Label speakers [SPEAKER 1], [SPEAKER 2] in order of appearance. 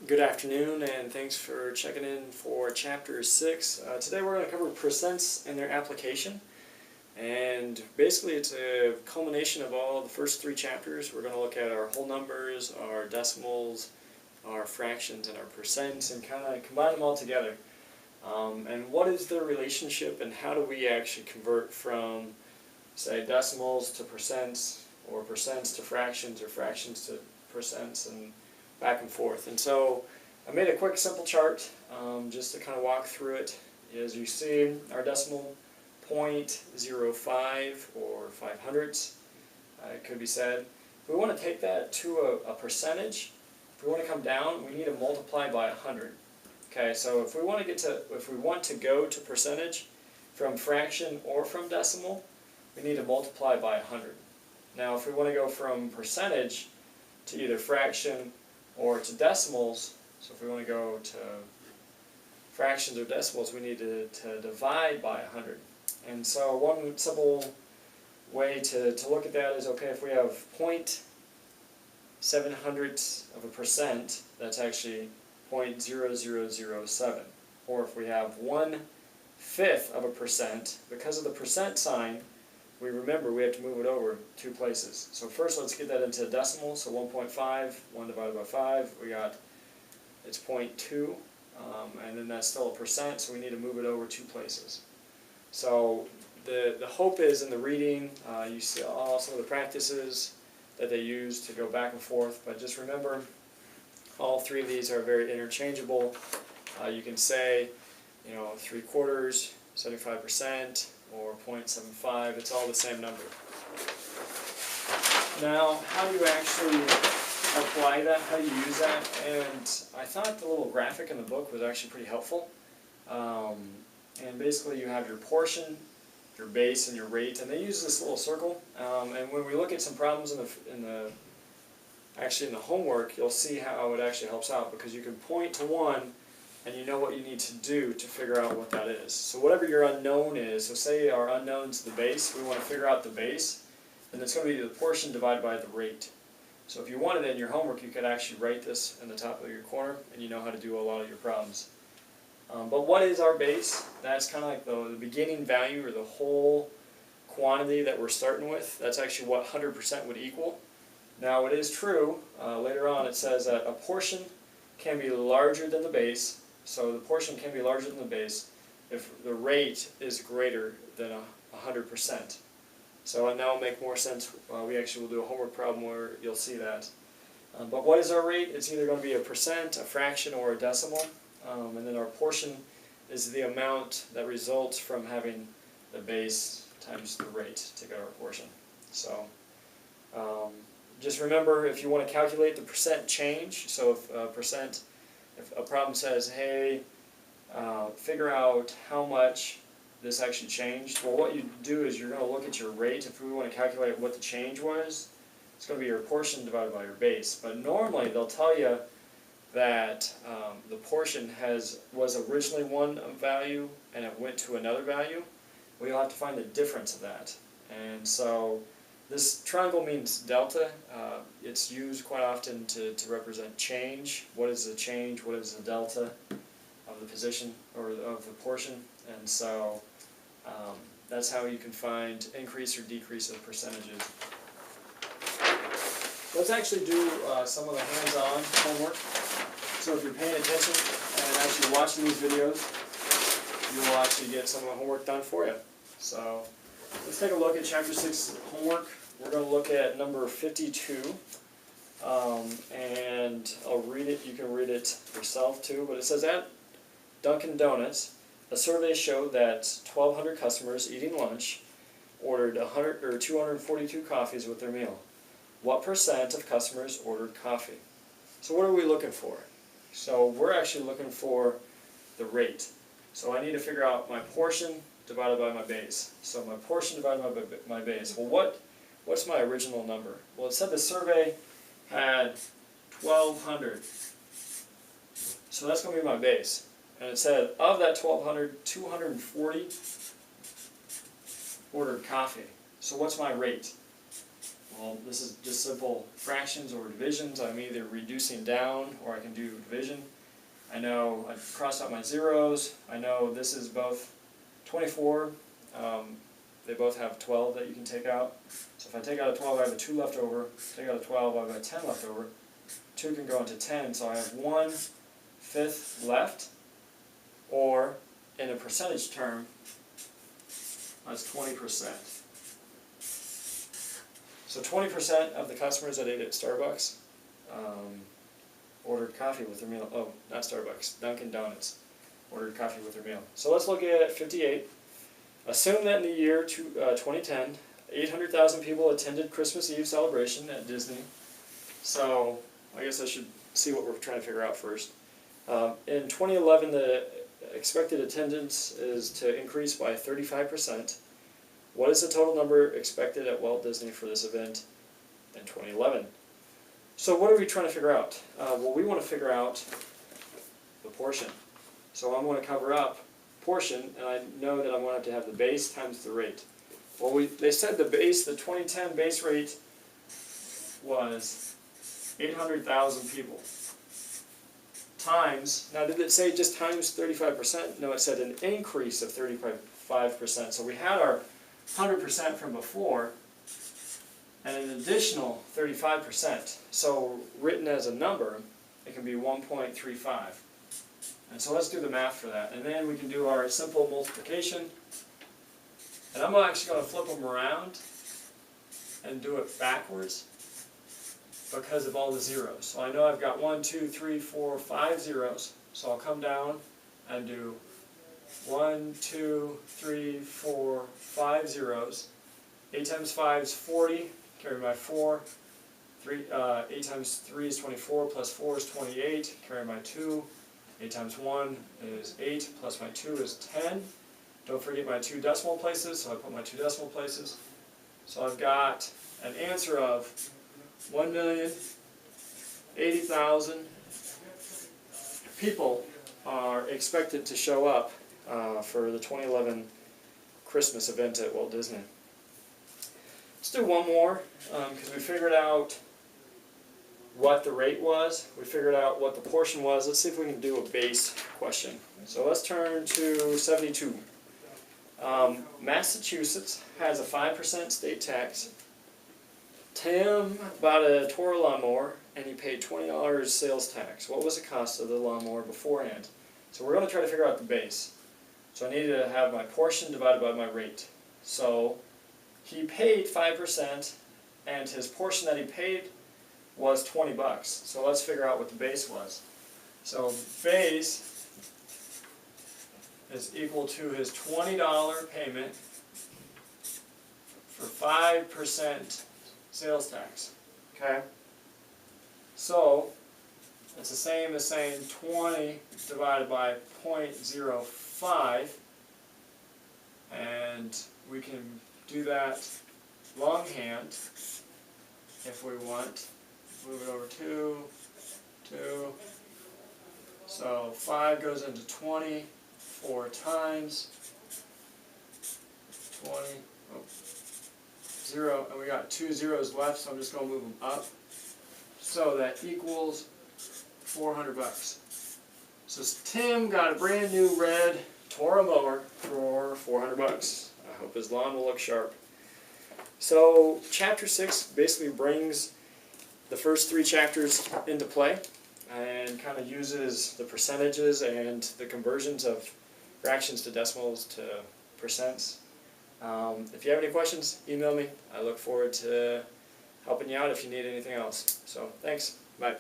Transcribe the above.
[SPEAKER 1] Good afternoon, and thanks for checking in for Chapter 6. Today we're going to cover percents and their application. And basically it's a culmination of all the first three chapters. We're going to look at our whole numbers, our decimals, our fractions, and our percents, and kind of combine them all together. And what is their relationship, and how do we actually convert from, say, decimals to percents, or percents to fractions, or fractions to percents, and back and forth. And so I made a quick simple chart just to kind of walk through it. As you see, our decimal 0.05 or 500ths, it could be said. If we want to take that to a percentage, if we want to come down, we need to multiply by 100. Okay, so if we want to go to percentage from fraction or from decimal, we need to multiply by 100. Now if we want to go from percentage to either fraction or to decimals, so if we want to go to fractions or decimals, we need to divide by 100. And so one simple way to look at that is, okay, if we have 0.700ths of a percent, that's actually 0.0007. Or if we have 1/5 of a percent, because of the percent sign, we remember we have to move it over two places. So first let's get that into decimal. So 1.5, 1 divided by 5, it's 0.2, and then that's still a percent, so we need to move it over two places. So the hope is in the reading, you see all some of the practices that they use to go back and forth, but just remember all three of these are very interchangeable. You can say, 3/4, 75%, or 0.75, it's all the same number. Now, how do you actually apply that? How do you use that? And I thought the little graphic in the book was actually pretty helpful. And basically you have your portion, your base, and your rate, and they use this little circle. And when we look at some problems in the homework, you'll see how it actually helps out, because you can point to one and you know what you need to do to figure out what that is. So whatever your unknown is, so say our unknown is the base, we want to figure out the base, and it's going to be the portion divided by the rate. So if you wanted it in your homework, you could actually write this in the top of your corner, and you know how to do a lot of your problems. But what is our base? That's kind of like the beginning value, or the whole quantity that we're starting with. That's actually what 100% would equal. Now it is true, later on it says that a portion can be larger than the base. So the portion can be larger than the base if the rate is greater than 100%. So now it'll make more sense. We actually will do a homework problem where you'll see that. But what is our rate? It's either going to be a percent, a fraction, or a decimal. And then our portion is the amount that results from having the base times the rate to get our portion. So just remember, if you want to calculate the percent change, so if a problem says, hey, figure out how much this actually changed, well, what you do is you're going to look at your rate. If we want to calculate what the change was, it's going to be your portion divided by your base. But normally they'll tell you that the portion was originally one value and it went to another value. Well, you'll have to find the difference of that. And so this triangle means delta. It's used quite often to represent change. What is the change? What is the delta of the position or of the portion? And so that's how you can find increase or decrease of percentages. Let's actually do some of the hands-on homework. So if you're paying attention and actually watching these videos, you will actually get some of the homework done for you. So let's take a look at Chapter 6 homework. We're going to look at number 52, and I'll read it. You can read it yourself too, but it says, at Dunkin' Donuts, a survey showed that 1,200 customers eating lunch ordered 242 coffees with their meal. What percent of customers ordered coffee? So what are we looking for? So we're actually looking for the rate. So I need to figure out my portion divided by my base. So my portion divided by my base. Well, what's my original number? Well, it said the survey had 1,200. So that's going to be my base. And it said, of that 1,200, 240 ordered coffee. So what's my rate? Well, this is just simple fractions or divisions. I'm either reducing down or I can do division. I know I crossed out my zeros. I know this is both 24. They both have 12 that you can take out. So if I take out a 12, I have a 2 left over. Take out a 12, I've got a 10 left over. 2 can go into 10, so I have 1/5 left. Or, in a percentage term, that's 20%. So 20% of the customers that ate at Starbucks ordered coffee with their meal. Oh, not Starbucks, Dunkin' Donuts ordered coffee with their meal. So let's look at 58. Assume that in the year 2010, 800,000 people attended Christmas Eve celebration at Disney. So I guess I should see what we're trying to figure out first. In 2011, the expected attendance is to increase by 35%. What is the total number expected at Walt Disney for this event in 2011? So what are we trying to figure out? Well, we want to figure out the portion. So I'm going to cover up portion, and I know that I'm going to have the base times the rate. Well, they said the 2010 base rate was 800,000 people. Times, now did it say just times 35%? No, it said an increase of 35%. So we had our 100% from before, and an additional 35%. So written as a number, it can be 1.35. And so let's do the math for that. And then we can do our simple multiplication. And I'm actually going to flip them around and do it backwards because of all the zeros. So I know I've got 1, 2, 3, 4, 5 zeros. So I'll come down and do 1, 2, 3, 4, 5 zeros. 8 times 5 is 40. Carry my 4. 8 times 3 is 24, plus 4 is 28. Carry my 2. 8 times 1 is 8, plus my 2 is 10. Don't forget my 2 decimal places, so I put my 2 decimal places. So I've got an answer of 1,080,000 people are expected to show up for the 2011 Christmas event at Walt Disney. Let's do one more, because we figured out what the rate was. We figured out what the portion was. Let's see if we can do a base question. So let's turn to 72. Massachusetts has a 5% state tax. Tim bought a Toro lawnmower and he paid $20 sales tax. What was the cost of the lawnmower beforehand? So we're going to try to figure out the base. So I need to have my portion divided by my rate. So he paid 5% and his portion that he paid was 20 bucks. So let's figure out what the base was. So base is equal to his $20 payment for 5% sales tax. Okay? So it's the same as saying 20 divided by 0.05, and we can do that longhand if we want. Move it over 2, 2. So 5 goes into 20 4 times 20, 0, and we got 2 zeros left, so I'm just going to move them up. So that equals 400 bucks. So Tim got a brand new red Toro mower for 400 bucks. I hope his lawn will look sharp. So chapter 6 basically brings the first 3 chapters into play and kind of uses the percentages and the conversions of fractions to decimals to percents. If you have any questions, email me. I look forward to helping you out if you need anything else. So thanks. Bye.